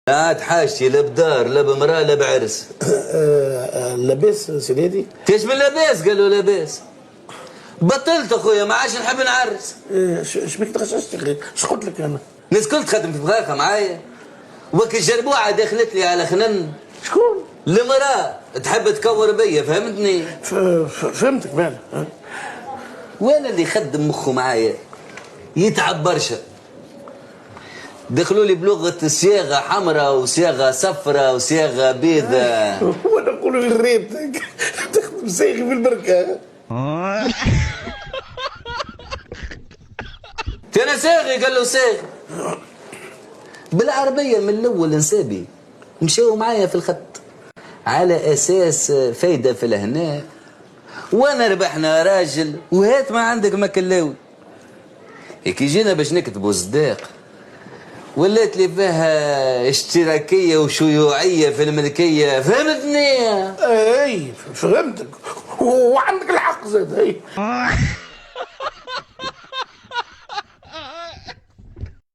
لا تحاشي لا بدار لا بمراه لا بعرس. لاباس سيدي؟ كيش من لاباس؟ قالوا لاباس. بطلت اخويا ما عادش نحب نعرس. شبيك تغششت يا اخي؟ اش قلت لك انا؟ الناس كل تخدم في بغاخه معايا. وكي الجربوعه دخلت لي على خنن. شكون؟ المراه تحب تكور بيا فهمتني؟ فهمتك مالك. وانا اللي يخدم مخه معايا يتعب برشا. دخلوا لي بلغه صياغه حمراء وصياغه صفراء وصياغه بيضاء. وانا نقول غريتك تخدم صايغي في البركه. انا صاغي قال له صاغي بالعربيه من الاول نسابي مشاو معايا في الخط على اساس فايده في الهناء وانا ربحنا راجل وهات ما عندك ما كلاوي. كي جينا باش نكتبوا صداق ولات لي فيها اشتراكيه وشيوعيه في الملكيه فهمتني؟ اي فهمتك وعندك الحق زاد. اي